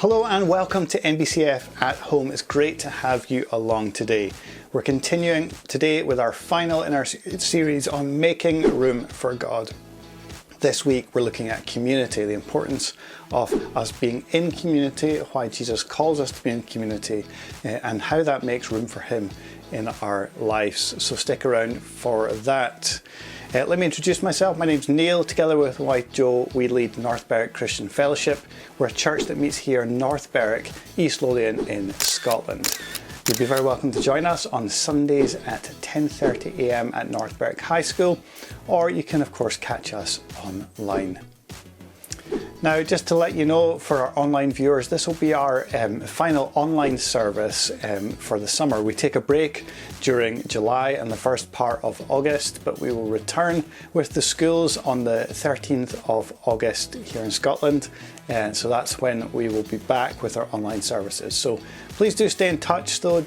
Hello and welcome to NBCF at Home. It's great to have you along today. We're continuing today with our final in our series on making room for God. This week we're looking at community, the importance of us being in community, why Jesus calls us to be in community, and how that makes room for Him in our lives. So stick around for that. Let me introduce myself. My name's Neil. Together with wife Jo, we lead North Berwick Christian Fellowship. We're a church that meets here in North Berwick, East Lothian in Scotland. You'd be very welcome to join us on Sundays at 10:30 a.m. at North Berwick High School, or you can of course catch us online. Now, just to let you know, for our online viewers, this will be our final online service for the summer. We take a break during July and the first part of August, but we will return with the schools on the 13th of August here in Scotland. So that's when we will be back with our online services. So please do stay in touch though.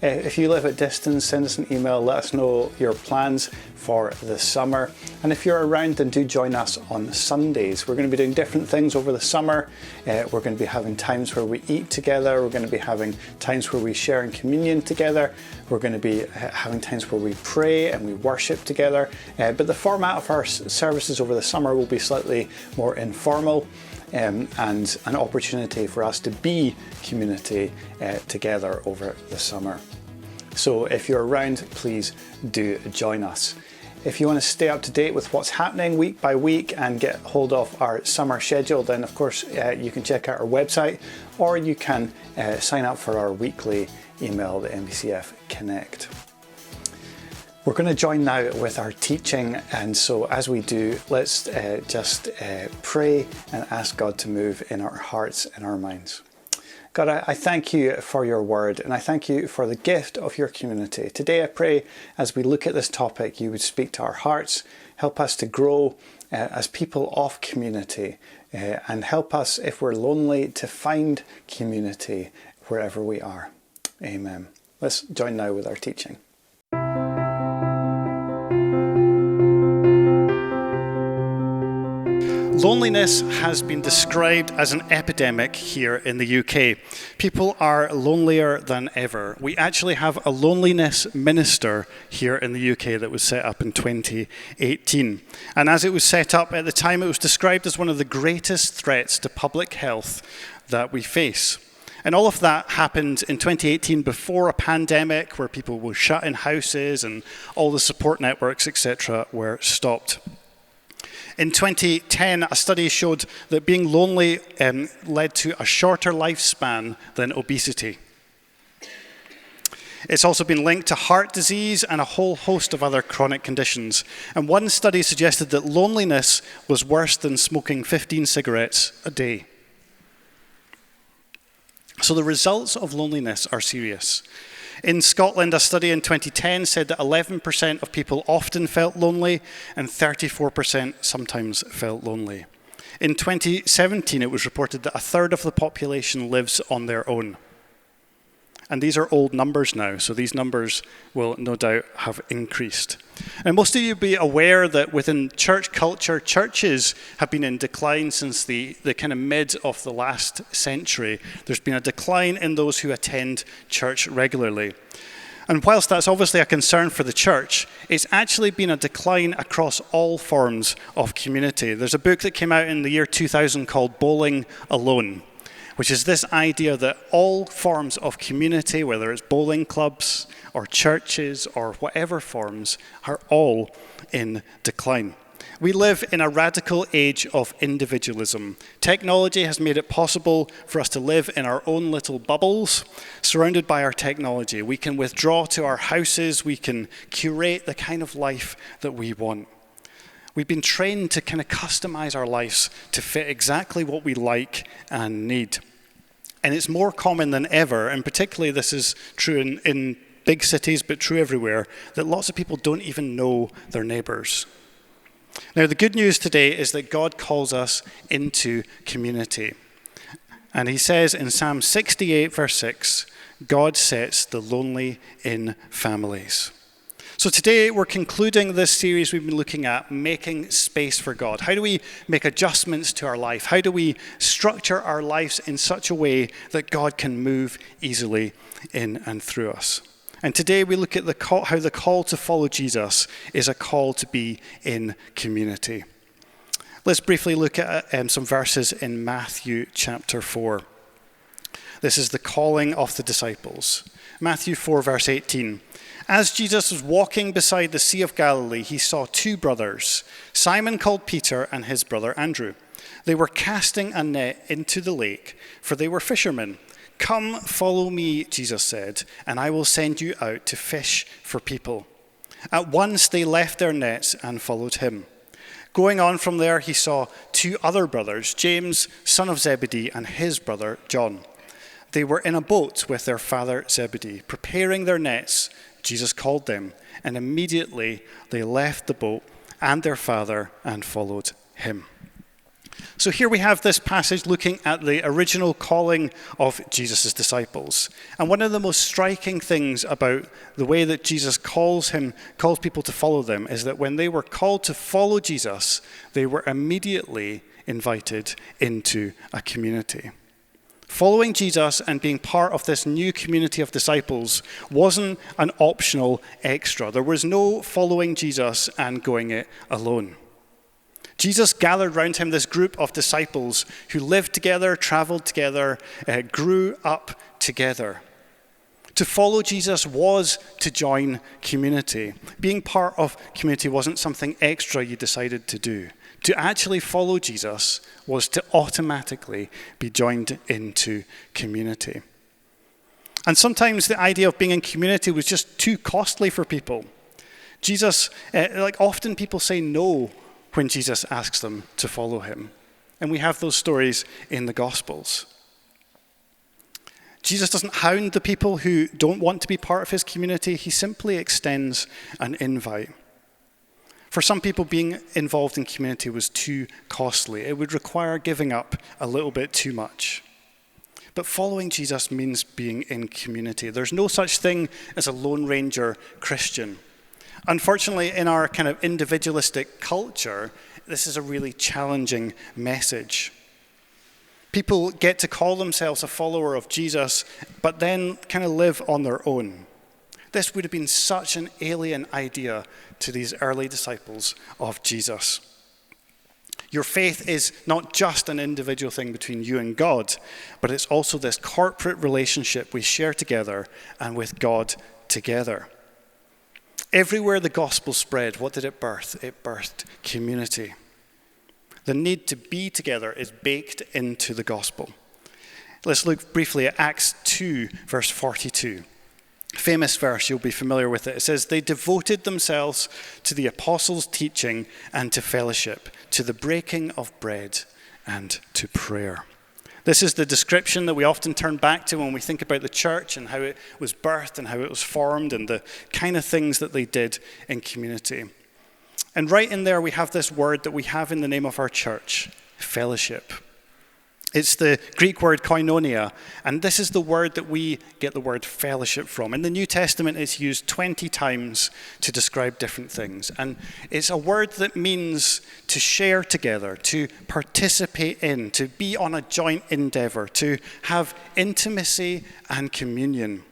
If you live at distance, send us an email, let us know your plans for the summer. And if you're around, then do join us on Sundays. We're going to be doing different things over the summer. We're going to be having times where we eat together. We're going to be having times where we share in communion together. We're going to be having times where we pray and we worship together. But the format of our services over the summer will be slightly more informal. And an opportunity for us to be community together over the summer. So if you're around, please do join us. If you want to stay up to date with what's happening week by week and get hold of our summer schedule, then of course you can check out our website, or you can sign up for our weekly email, the NBCF Connect. We're going to join now with our teaching, and so as we do, let's just pray and ask God to move in our hearts and our minds. God, I thank you for your word, and I thank you for the gift of your community. Today I pray as we look at this topic, you would speak to our hearts, help us to grow as people of community, and help us, if we're lonely, to find community wherever we are. Amen. Let's join now with our teaching. Loneliness has been described as an epidemic here in the UK. People are lonelier than ever. We actually have a loneliness minister here in the UK that was set up in 2018. And as it was set up at the time, it was described as one of the greatest threats to public health that we face. And all of that happened in 2018 before a pandemic where people were shut in houses and all the support networks, etc., were stopped. In 2010, a study showed that being lonely led to a shorter lifespan than obesity. It's also been linked to heart disease and a whole host of other chronic conditions. And one study suggested that loneliness was worse than smoking 15 cigarettes a day. So the results of loneliness are serious. In Scotland, a study in 2010 said that 11% of people often felt lonely and 34% sometimes felt lonely. In 2017, it was reported that a third of the population lives on their own. And these are old numbers now, so these numbers will no doubt have increased. And most of you will be aware that within church culture, churches have been in decline since the kind of mid of the last century. There's been a decline in those who attend church regularly. And whilst that's obviously a concern for the church, it's actually been a decline across all forms of community. There's a book that came out in the year 2000 called Bowling Alone, which is this idea that all forms of community, whether it's bowling clubs or churches or whatever forms, are all in decline. We live in a radical age of individualism. Technology has made it possible for us to live in our own little bubbles, surrounded by our technology. We can withdraw to our houses, we can curate the kind of life that we want. We've been trained to kind of customize our lives to fit exactly what we like and need. And it's more common than ever, and particularly this is true in big cities, but true everywhere, that lots of people don't even know their neighbors. Now, the good news today is that God calls us into community. And he says in Psalm 68, verse 6, God sets the lonely in families. So today we're concluding this series we've been looking at, making space for God. How do we make adjustments to our life? How do we structure our lives in such a way that God can move easily in and through us? And today we look at how the call to follow Jesus is a call to be in community. Let's briefly look at some verses in Matthew chapter 4. This is the calling of the disciples. Matthew 4 verse 18. As Jesus was walking beside the Sea of Galilee, he saw two brothers, Simon called Peter and his brother Andrew. They were casting a net into the lake, for they were fishermen. "Come, follow me," Jesus said, "and I will send you out to fish for people." At once they left their nets and followed him. Going on from there, he saw two other brothers, James, son of Zebedee, and his brother John. They were in a boat with their father Zebedee, preparing their nets. Jesus called them, and immediately they left the boat and their father and followed him. So here we have this passage looking at the original calling of Jesus' disciples. And one of the most striking things about the way that Jesus calls people to follow them is that when they were called to follow Jesus, they were immediately invited into a community. Following Jesus and being part of this new community of disciples wasn't an optional extra. There was no following Jesus and going it alone. Jesus gathered around him this group of disciples who lived together, traveled together, grew up together. To follow Jesus was to join community. Being part of community wasn't something extra you decided to do. To actually follow Jesus was to automatically be joined into community. And sometimes the idea of being in community was just too costly for people. Often people say no when Jesus asks them to follow him. And we have those stories in the Gospels. Jesus doesn't hound the people who don't want to be part of his community. He simply extends an invite. For some people, being involved in community was too costly. It would require giving up a little bit too much. But following Jesus means being in community. There's no such thing as a Lone Ranger Christian. Unfortunately, in our kind of individualistic culture, this is a really challenging message. People get to call themselves a follower of Jesus, but then kind of live on their own. This would have been such an alien idea to these early disciples of Jesus. Your faith is not just an individual thing between you and God, but it's also this corporate relationship we share together and with God together. Everywhere the gospel spread, what did it birth? It birthed community. The need to be together is baked into the gospel. Let's look briefly at Acts 2, verse 42. Famous verse, you'll be familiar with it. It says, "They devoted themselves to the apostles' teaching and to fellowship, to the breaking of bread and to prayer." This is the description that we often turn back to when we think about the church and how it was birthed and how it was formed and the kind of things that they did in community. And right in there we have this word that we have in the name of our church, fellowship. It's the Greek word koinonia, and this is the word that we get the word fellowship from. In the New Testament, it's used 20 times to describe different things. And it's a word that means to share together, to participate in, to be on a joint endeavor, to have intimacy and communion.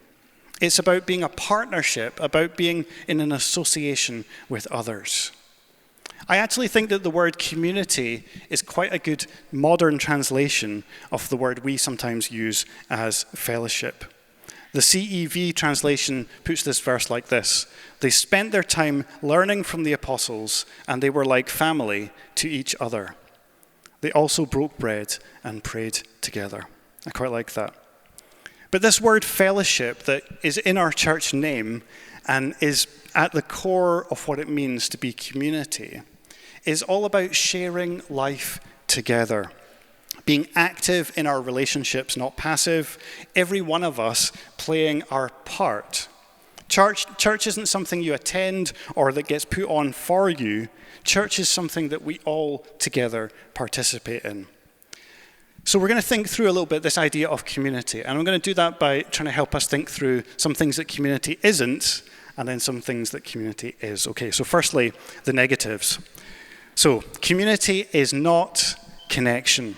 It's about being a partnership, about being in an association with others. I actually think that the word community is quite a good modern translation of the word we sometimes use as fellowship. The CEV translation puts this verse like this: "They spent their time learning from the apostles, and they were like family to each other. They also broke bread and prayed together." I quite like that. But this word fellowship that is in our church name and is at the core of what it means to be community is all about sharing life together, being active in our relationships, not passive, every one of us playing our part. Church isn't something you attend or that gets put on for you. Church is something that we all together participate in. So we're going to think through a little bit this idea of community, and I'm going to do that by trying to help us think through some things that community isn't and then some things that community is. Okay, so firstly, the negatives. So community is not connection.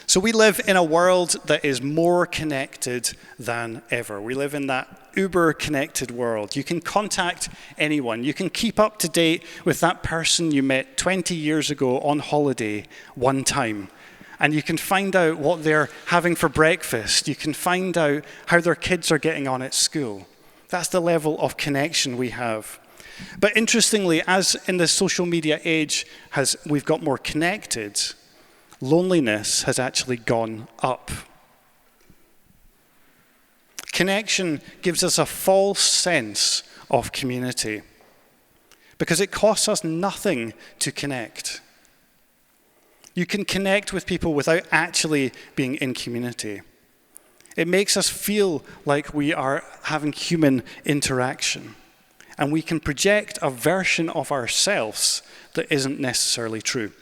So we live in a world that is more connected than ever. We live in that uber-connected world. You can contact anyone. You can keep up to date with that person you met 20 years ago on holiday one time. And you can find out what they're having for breakfast. You can find out how their kids are getting on at school. That's the level of connection we have. But interestingly, as in the social media age, we've got more connected, loneliness has actually gone up. Connection gives us a false sense of community because it costs us nothing to connect. You can connect with people without actually being in community. It makes us feel like we are having human interaction, and we can project a version of ourselves that isn't necessarily true.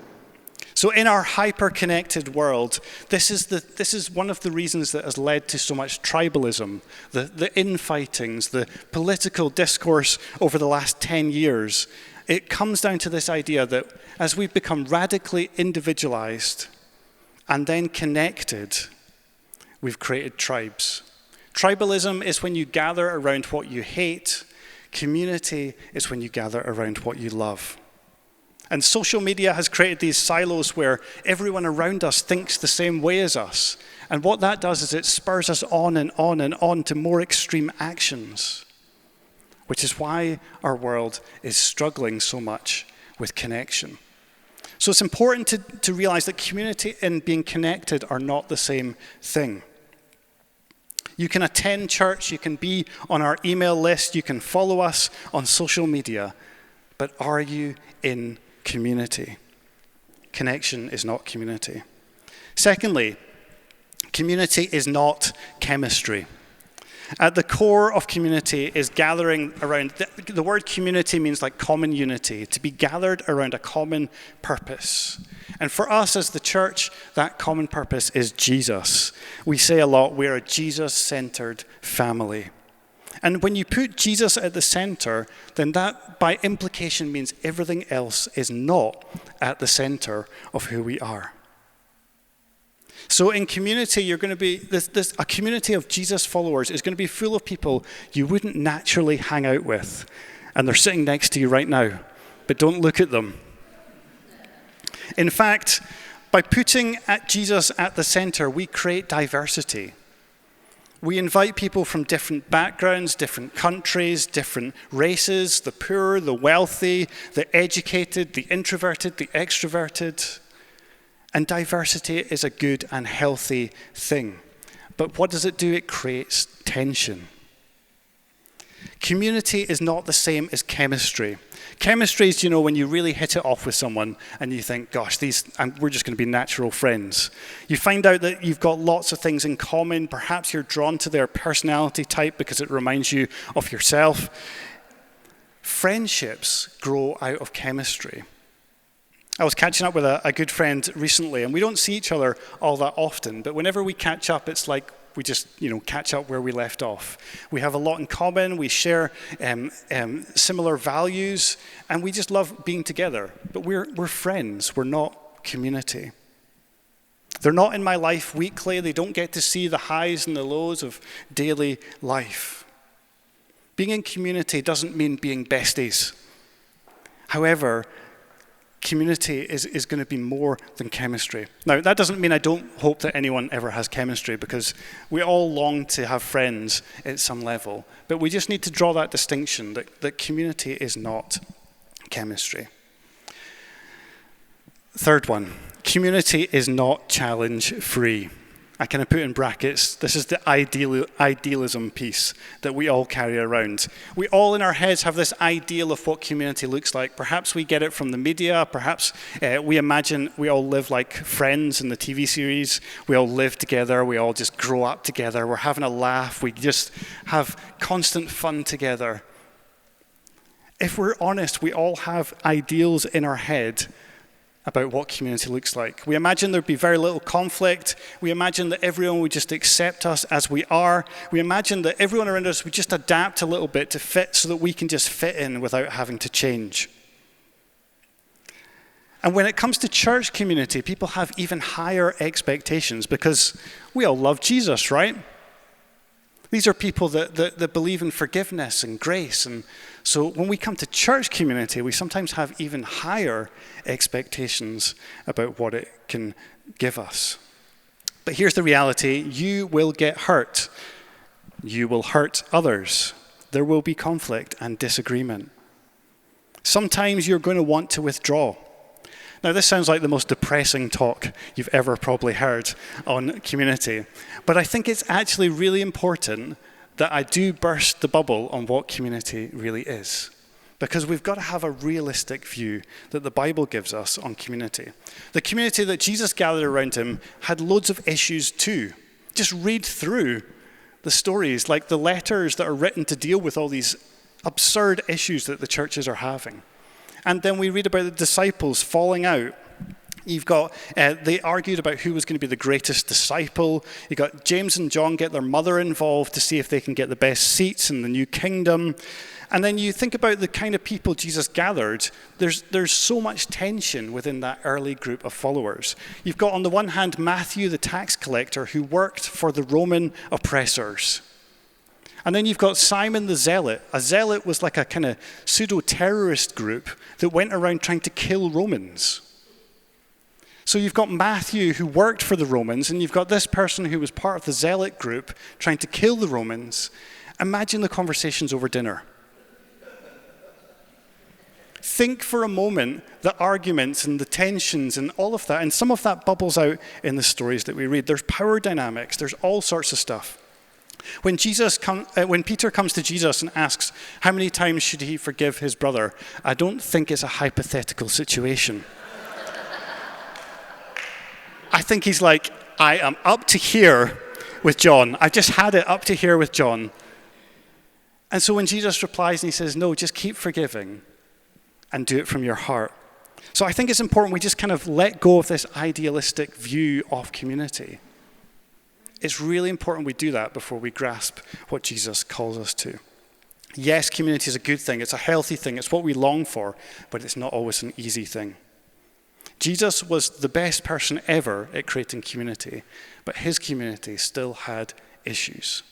So in our hyper-connected world, this is one of the reasons that has led to so much tribalism, the infightings, the political discourse over the last 10 years. It comes down to this idea that as we've become radically individualized and then connected, we've created tribes. Tribalism is when you gather around what you hate. Community is when you gather around what you love. And social media has created these silos where everyone around us thinks the same way as us. And what that does is it spurs us on and on and on to more extreme actions, which is why our world is struggling so much with connection. So it's important to realize that community and being connected are not the same thing. You can attend church, you can be on our email list, you can follow us on social media, but are you in community? Connection is not community. Secondly, community is not chemistry. At the core of community is gathering around, the word community means like common unity, to be gathered around a common purpose. And for us as the church, that common purpose is Jesus. We say a lot, we're a Jesus-centered family. And when you put Jesus at the center, then that by implication means everything else is not at the center of who we are. So in community, you're going to be, a community of Jesus followers is going to be full of people you wouldn't naturally hang out with. And they're sitting next to you right now, but don't look at them. In fact, by putting Jesus at the center, we create diversity. We invite people from different backgrounds, different countries, different races, the poor, the wealthy, the educated, the introverted, the extroverted. And diversity is a good and healthy thing. But what does it do? It creates tension. Community is not the same as chemistry. Chemistry is, when you really hit it off with someone and you think, gosh, we're just going to be natural friends. You find out that you've got lots of things in common. Perhaps you're drawn to their personality type because it reminds you of yourself. Friendships grow out of chemistry. I was catching up with a good friend recently, and we don't see each other all that often, but whenever we catch up, it's like we just, catch up where we left off. We have a lot in common, we share similar values, and we just love being together. But we're friends, we're not community. They're not in my life weekly, they don't get to see the highs and the lows of daily life. Being in community doesn't mean being besties. However, community is going to be more than chemistry. Now, that doesn't mean I don't hope that anyone ever has chemistry, because we all long to have friends at some level. But we just need to draw that distinction that community is not chemistry. Third one, community is not challenge-free. I kind of put in brackets, this is the idealism piece that we all carry around. We all in our heads have this ideal of what community looks like. Perhaps we get it from the media. Perhaps we imagine we all live like Friends in the TV series. We all live together. We all just grow up together. We're having a laugh. We just have constant fun together. If we're honest, we all have ideals in our head, about what community looks like. We imagine there'd be very little conflict. We imagine that everyone would just accept us as we are. We imagine that everyone around us would just adapt a little bit to fit so that we can just fit in without having to change. And when it comes to church community, people have even higher expectations because we all love Jesus, right? These are people that believe in forgiveness and grace. And so when we come to church community, we sometimes have even higher expectations about what it can give us. But here's the reality. You will get hurt. You will hurt others. There will be conflict and disagreement. Sometimes you're going to want to withdraw. Now, this sounds like the most depressing talk you've ever probably heard on community, but I think it's actually really important that I do burst the bubble on what community really is, because we've got to have a realistic view that the Bible gives us on community. The community that Jesus gathered around him had loads of issues too. Just read through the stories, like the letters that are written to deal with all these absurd issues that the churches are having. And then we read about the disciples falling out. You've got, they argued about who was going to be the greatest disciple. You've got James and John get their mother involved to see if they can get the best seats in the new kingdom. And then you think about the kind of people Jesus gathered. There's so much tension within that early group of followers. You've got on the one hand Matthew, the tax collector, who worked for the Roman oppressors. And then you've got Simon the Zealot. A zealot was like a kind of pseudo-terrorist group that went around trying to kill Romans. So you've got Matthew, who worked for the Romans, and you've got this person who was part of the zealot group trying to kill the Romans. Imagine the conversations over dinner. Think for a moment the arguments and the tensions and all of that, and some of that bubbles out in the stories that we read. There's power dynamics. There's all sorts of stuff. When Peter comes to Jesus and asks, how many times should he forgive his brother? I don't think it's a hypothetical situation. I think he's like, I am up to here with John. I've just had it up to here with John. And so when Jesus replies and he says, no, just keep forgiving and do it from your heart. So I think it's important we just kind of let go of this idealistic view of community. It's really important we do that before we grasp what Jesus calls us to. Yes, community is a good thing. It's a healthy thing. It's what we long for, but it's not always an easy thing. Jesus was the best person ever at creating community, but his community still had issues.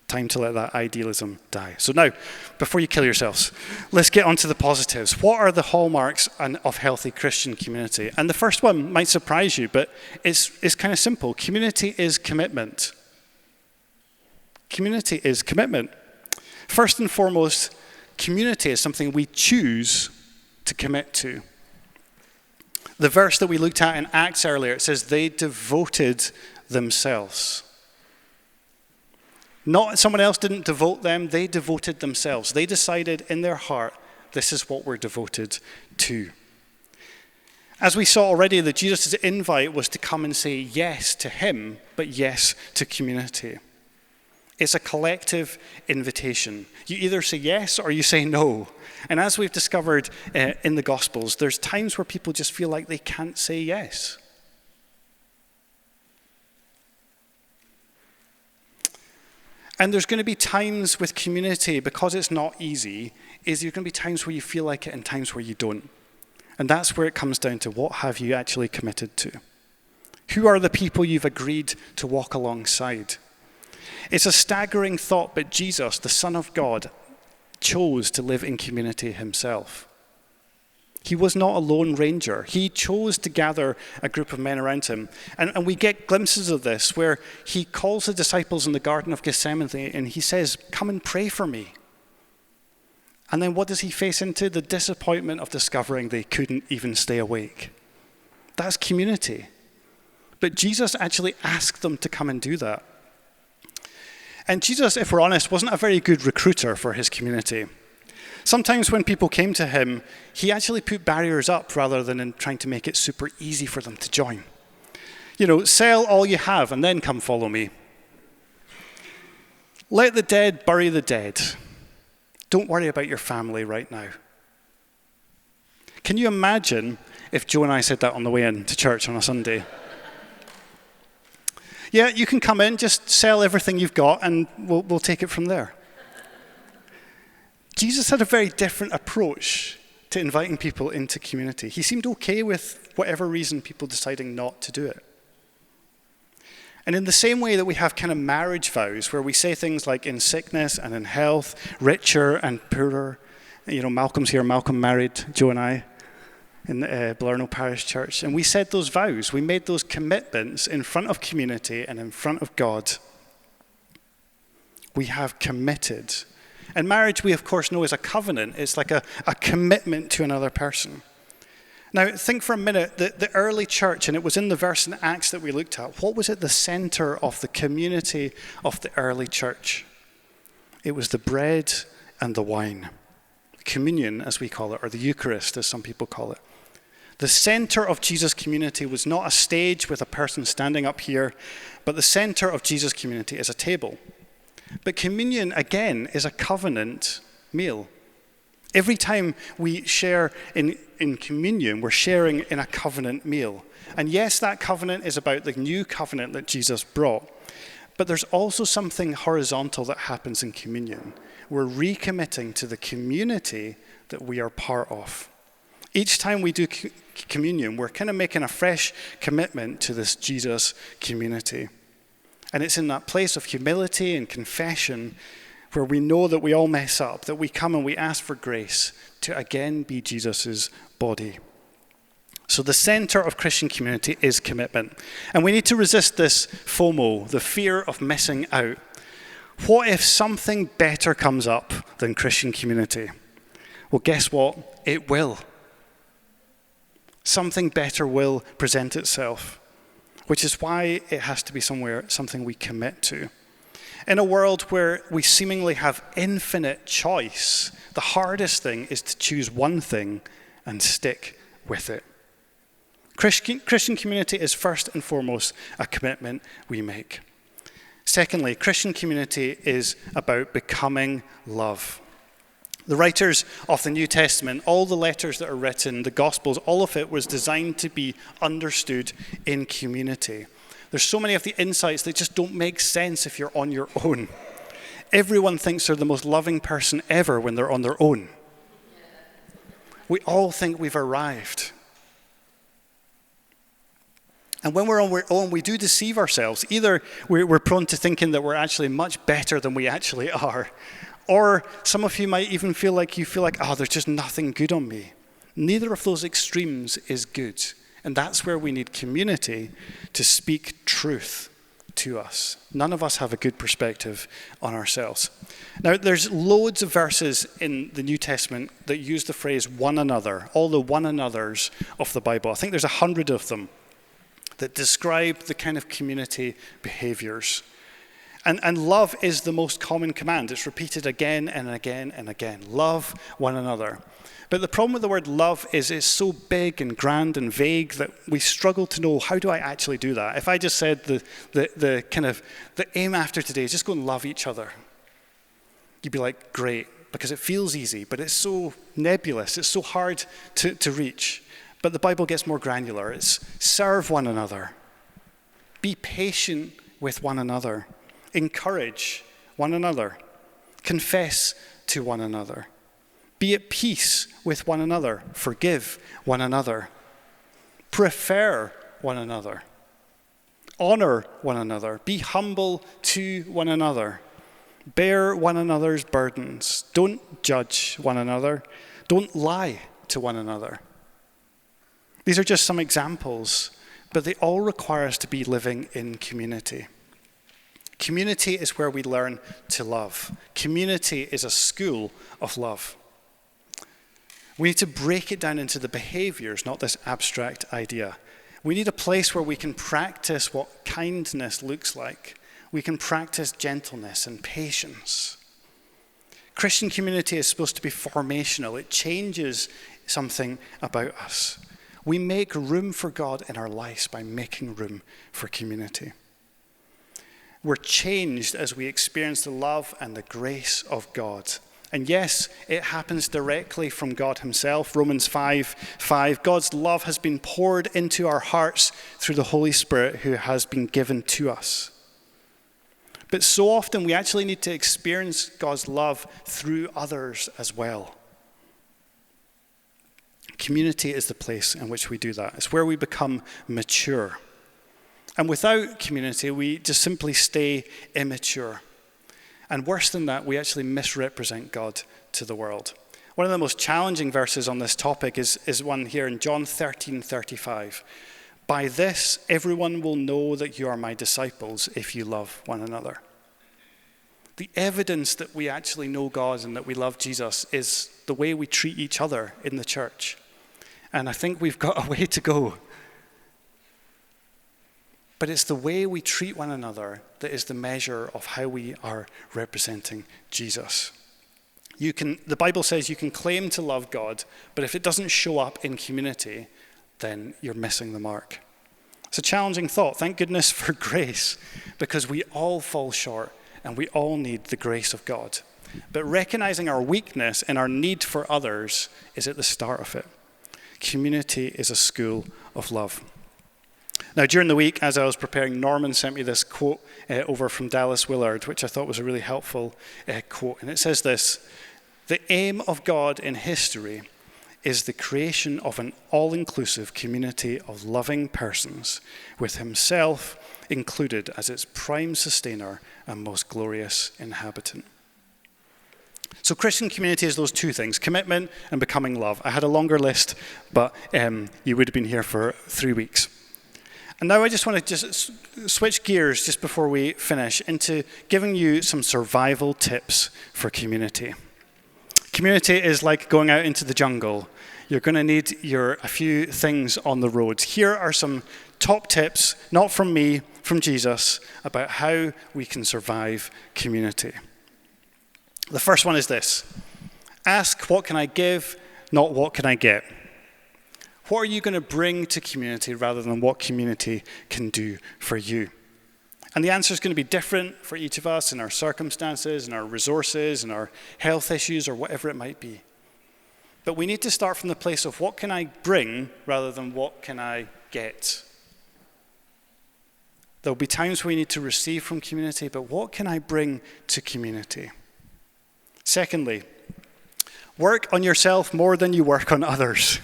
Time to let that idealism die. So now, before you kill yourselves, let's get on to the positives. What are the hallmarks of healthy Christian community? And the first one might surprise you, but it's kind of simple. Community is commitment. Community is commitment. First and foremost, community is something we choose to commit to. The verse that we looked at in Acts earlier, it says they devoted themselves. Not someone else didn't devote them, they devoted themselves. They decided in their heart, this is what we're devoted to. As we saw already, that Jesus' invite was to come and say yes to him, but yes to community. It's a collective invitation. You either say yes or you say no. And as we've discovered in the Gospels, there's times where people just feel like they can't say yes. And there's going to be times with community, because it's not easy, there's going to be times where you feel like it and times where you don't. And that's where it comes down to, what have you actually committed to? Who are the people you've agreed to walk alongside? It's a staggering thought, but Jesus, the Son of God, chose to live in community himself. He was not a lone ranger. He chose to gather a group of men around him. And we get glimpses of this where he calls the disciples in the Garden of Gethsemane and he says, come and pray for me. And then what does he face into? The disappointment of discovering they couldn't even stay awake. That's community. But Jesus actually asked them to come and do that. And Jesus, if we're honest, wasn't a very good recruiter for his community. Sometimes when people came to him, he actually put barriers up rather than in trying to make it super easy for them to join. You know, sell all you have and then come follow me. Let the dead bury the dead. Don't worry about your family right now. Can you imagine if Joe and I said that on the way in to church on a Sunday. Yeah, you can come in, just sell everything you've got, and we'll take it from there. Jesus had a very different approach to inviting people into community. He seemed okay with whatever reason people deciding not to do it. And in the same way that we have kind of marriage vows, where we say things like in sickness and in health, richer and poorer. You know, Malcolm's here. Malcolm married Joe and I in the Blarnell Parish Church. And we said those vows. We made those commitments in front of community and in front of God. We have committed. And marriage, we of course know, is a covenant. It's like a commitment to another person. Now, think for a minute, the early church, and it was in the verse in Acts that we looked at, what was at the center of the community of the early church? It was the bread and the wine. Communion, as we call it, or the Eucharist, as some people call it. The center of Jesus' community was not a stage with a person standing up here, but the center of Jesus' community is a table. But communion, again, is a covenant meal. Every time we share in communion, we're sharing in a covenant meal. And yes, that covenant is about the new covenant that Jesus brought. But there's also something horizontal that happens in communion. We're recommitting to the community that we are part of. Each time we do communion, we're kind of making a fresh commitment to this Jesus community. And it's in that place of humility and confession where we know that we all mess up, that we come and we ask for grace to again be Jesus's body. So the center of Christian community is commitment. And we need to resist this FOMO, the fear of missing out. What if something better comes up than Christian community? Well, guess what? It will. Something better will present itself, which is why it has to be something we commit to. In a world where we seemingly have infinite choice, the hardest thing is to choose one thing and stick with it. Christian community is first and foremost a commitment we make. Secondly, Christian community is about becoming love. The writers of the New Testament, all the letters that are written, the Gospels, all of it was designed to be understood in community. There's so many of the insights that just don't make sense if you're on your own. Everyone thinks they're the most loving person ever when they're on their own. We all think we've arrived. And when we're on our own, we do deceive ourselves. Either we're prone to thinking that we're actually much better than we actually are. Or some of you might even feel like, oh, there's just nothing good on me. Neither of those extremes is good. And that's where we need community to speak truth to us. None of us have a good perspective on ourselves. Now, there's loads of verses in the New Testament that use the phrase one another, all the one another's of the Bible. I think there's 100 of them that describe the kind of community behaviors. And love is the most common command. It's repeated again and again and again. Love one another. But the problem with the word love is it's so big and grand and vague that we struggle to know, how do I actually do that? If I just said the aim after today is just go and love each other, you'd be like, great, because it feels easy, but it's so nebulous, it's so hard to reach. But the Bible gets more granular. It's serve one another. Be patient with one another. Encourage one another. Confess to one another. Be at peace with one another. Forgive one another. Prefer one another. Honor one another. Be humble to one another. Bear one another's burdens. Don't judge one another. Don't lie to one another. These are just some examples, but they all require us to be living in community. Community is where we learn to love. Community is a school of love. We need to break it down into the behaviors, not this abstract idea. We need a place where we can practice what kindness looks like. We can practice gentleness and patience. Christian community is supposed to be formational. It changes something about us. We make room for God in our lives by making room for community. We're changed as we experience the love and the grace of God. And yes, it happens directly from God himself. Romans 5:5, God's love has been poured into our hearts through the Holy Spirit who has been given to us. But so often we actually need to experience God's love through others as well. Community is the place in which we do that. It's where we become mature. And without community, we just simply stay immature. And worse than that, we actually misrepresent God to the world. One of the most challenging verses on this topic is one here in John 13:35. By this, everyone will know that you are my disciples if you love one another. The evidence that we actually know God and that we love Jesus is the way we treat each other in the church. And I think we've got a way to go. But it's the way we treat one another that is the measure of how we are representing Jesus. The Bible says you can claim to love God, but if it doesn't show up in community, then you're missing the mark. It's a challenging thought. Thank goodness for grace, because we all fall short and we all need the grace of God. But recognizing our weakness and our need for others is at the start of it. Community is a school of love. Now, during the week, as I was preparing, Norman sent me this quote over from Dallas Willard, which I thought was a really helpful quote. And it says this: "The aim of God in history is the creation of an all-inclusive community of loving persons, with himself included as its prime sustainer and most glorious inhabitant." So Christian community is those two things, commitment and becoming love. I had a longer list, but you would have been here for 3 weeks. And now I just want to just switch gears just before we finish into giving you some survival tips for community. Community is like going out into the jungle. You're going to need a few things on the road. Here are some top tips, not from me, from Jesus, about how we can survive community. The first one is this: ask, what can I give, not what can I get? What are you going to bring to community rather than what community can do for you? And the answer is going to be different for each of us in our circumstances, in our resources, in our health issues, or whatever it might be. But we need to start from the place of what can I bring rather than what can I get? There'll be times we need to receive from community, but what can I bring to community? Secondly, work on yourself more than you work on others.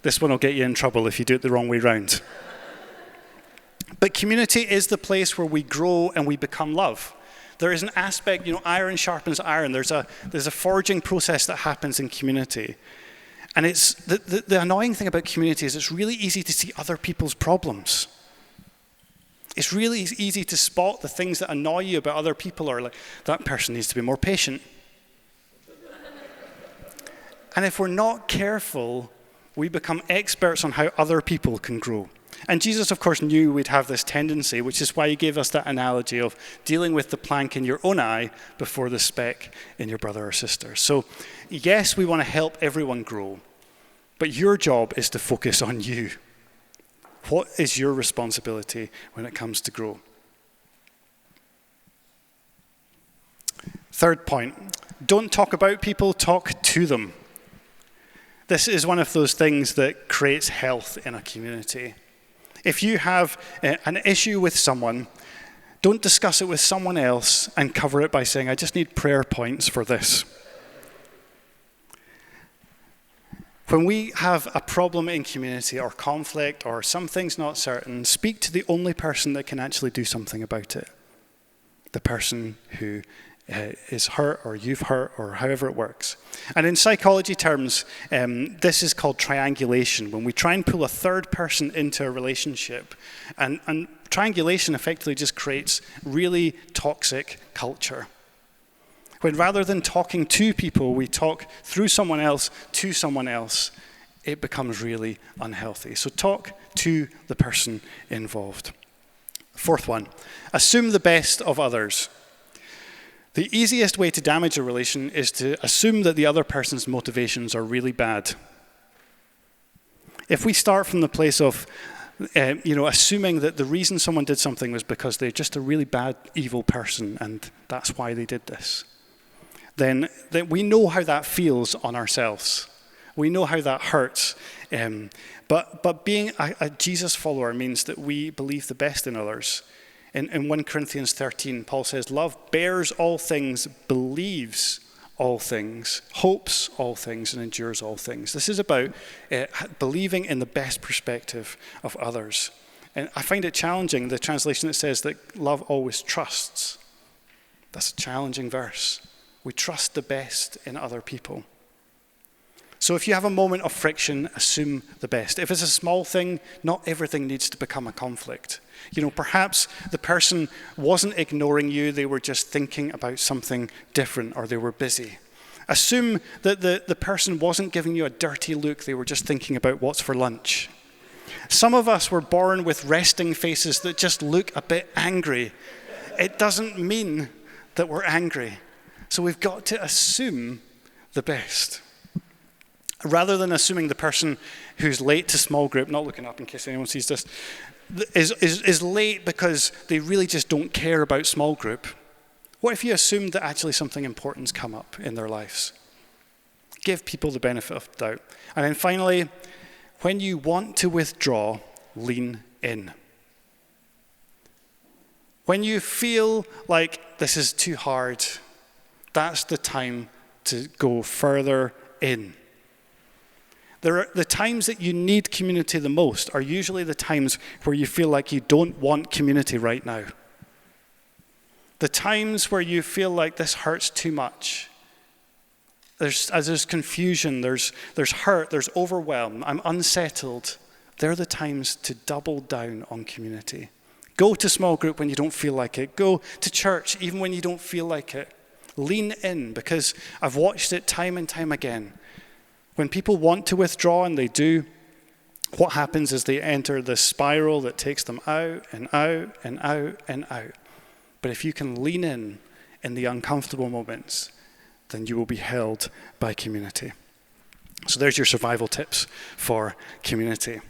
This one will get you in trouble if you do it the wrong way round. But community is the place where we grow and we become love. There is an aspect, iron sharpens iron. There's a forging process that happens in community. And it's the annoying thing about community is it's really easy to see other people's problems. It's really easy to spot the things that annoy you about other people, or like, that person needs to be more patient. And if we're not careful, we become experts on how other people can grow. And Jesus, of course, knew we'd have this tendency, which is why he gave us that analogy of dealing with the plank in your own eye before the speck in your brother or sister. So, yes, we want to help everyone grow, but your job is to focus on you. What is your responsibility when it comes to grow? Third point, don't talk about people, talk to them. This is one of those things that creates health in a community. If you have an issue with someone, don't discuss it with someone else and cover it by saying, I just need prayer points for this. When we have a problem in community or conflict or something's not certain, speak to the only person that can actually do something about it. The person who is hurt or you've hurt or however it works. And in psychology terms, this is called triangulation, when we try and pull a third person into a relationship. And triangulation effectively just creates really toxic culture. When rather than talking to people, we talk through someone else to someone else, it becomes really unhealthy. So talk to the person involved. Fourth one, assume the best of others. The easiest way to damage a relation is to assume that the other person's motivations are really bad. If we start from the place of, assuming that the reason someone did something was because they're just a really bad, evil person, and that's why they did this, then we know how that feels on ourselves. We know how that hurts. But being a Jesus follower means that we believe the best in others. In 1 Corinthians 13, Paul says, love bears all things, believes all things, hopes all things, and endures all things. This is about believing in the best perspective of others. And I find it challenging, the translation that says that love always trusts. That's a challenging verse. We trust the best in other people. So if you have a moment of friction, assume the best. If it's a small thing, not everything needs to become a conflict. Perhaps the person wasn't ignoring you, they were just thinking about something different, or they were busy. Assume that the person wasn't giving you a dirty look, they were just thinking about what's for lunch. Some of us were born with resting faces that just look a bit angry. It doesn't mean that we're angry. So we've got to assume the best. Rather than assuming the person who's late to small group, not looking up in case anyone sees this, is late because they really just don't care about small group. What if you assumed that actually something important's come up in their lives? Give people the benefit of the doubt. And then finally, when you want to withdraw, lean in. When you feel like this is too hard, that's the time to go further in. The times that you need community the most are usually the times where you feel like you don't want community right now. The times where you feel like this hurts too much. There's confusion, there's hurt, there's overwhelm, I'm unsettled. They're the times to double down on community. Go to small group when you don't feel like it. Go to church even when you don't feel like it. Lean in, because I've watched it time and time again. When people want to withdraw, and they do, what happens is they enter this spiral that takes them out and out and out and out. But if you can lean in the uncomfortable moments, then you will be held by community. So there's your survival tips for community.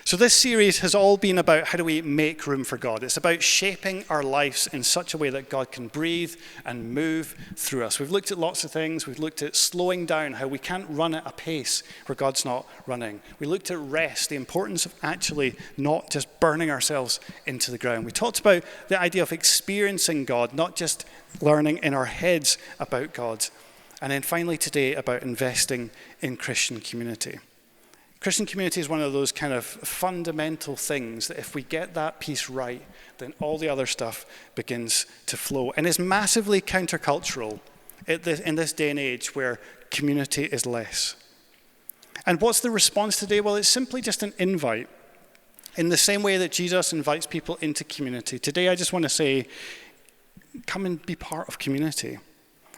So this series has all been about how do we make room for God. It's about shaping our lives in such a way that God can breathe and move through us. We've looked at lots of things. We've looked at slowing down, how we can't run at a pace where God's not running. We looked at rest, the importance of actually not just burning ourselves into the ground. We talked about the idea of experiencing God, not just learning in our heads about God. And then finally today about investing in Christian community. Christian community is one of those kind of fundamental things that if we get that piece right, then all the other stuff begins to flow. And is massively countercultural in this day and age where community is less. And what's the response today? Well, it's simply just an invite. In the same way that Jesus invites people into community. Today I just want to say, come and be part of community.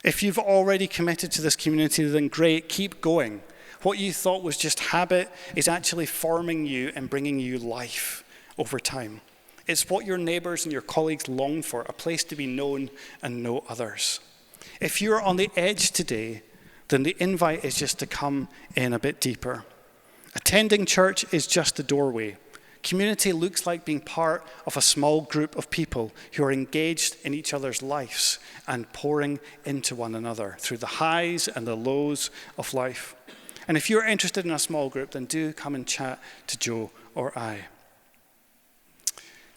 If you've already committed to this community, then great, keep going. What you thought was just habit is actually forming you and bringing you life over time. It's what your neighbors and your colleagues long for, a place to be known and know others. If you're on the edge today, then the invite is just to come in a bit deeper. Attending church is just a doorway. Community looks like being part of a small group of people who are engaged in each other's lives and pouring into one another through the highs and the lows of life. And if you're interested in a small group, then do come and chat to Joe or I.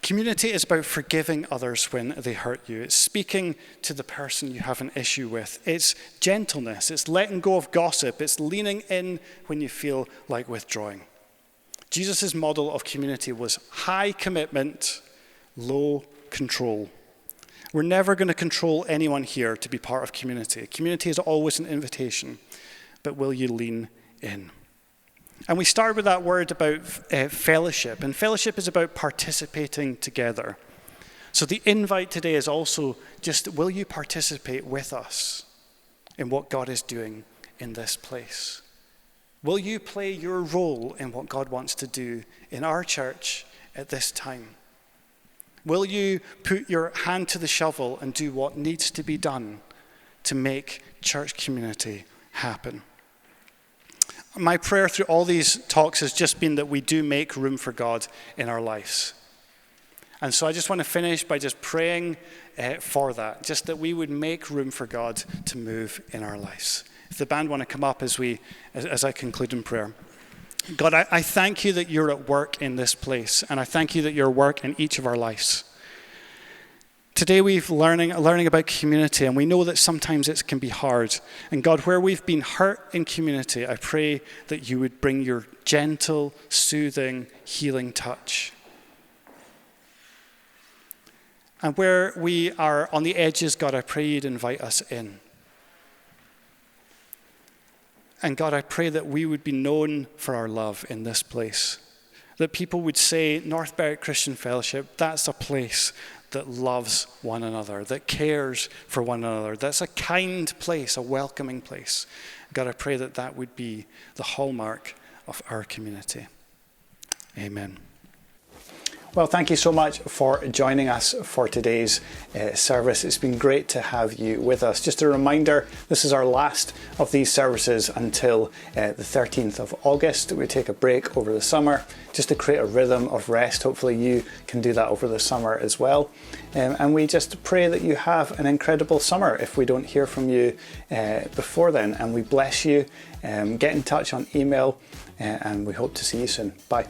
Community is about forgiving others when they hurt you. It's speaking to the person you have an issue with. It's gentleness. It's letting go of gossip. It's leaning in when you feel like withdrawing. Jesus' model of community was high commitment, low control. We're never going to control anyone here to be part of community. Community is always an invitation. But will you lean in? And we start with that word about fellowship. And fellowship is about participating together. So the invite today is also just, will you participate with us in what God is doing in this place? Will you play your role in what God wants to do in our church at this time? Will you put your hand to the shovel and do what needs to be done to make church community happen? My prayer through all these talks has just been that we do make room for God in our lives. And so I just want to finish by just praying for that, just that we would make room for God to move in our lives. If the band want to come up as I conclude in prayer. God, I thank you that you're at work in this place, and I thank you that you're at work in each of our lives. Today we've learning about community, and we know that sometimes it can be hard. And God, where we've been hurt in community, I pray that you would bring your gentle, soothing, healing touch. And where we are on the edges, God, I pray you'd invite us in. And God, I pray that we would be known for our love in this place. That people would say, North Berwick Christian Fellowship, that's a place that loves one another, that cares for one another. That's a kind place, a welcoming place. God, I pray that that would be the hallmark of our community. Amen. Well, thank you so much for joining us for today's service. It's been great to have you with us. Just a reminder, this is our last of these services until the 13th of August. We take a break over the summer just to create a rhythm of rest. Hopefully you can do that over the summer as well. And we just pray that you have an incredible summer if we don't hear from you before then. And we bless you. Get in touch on email and we hope to see you soon. Bye.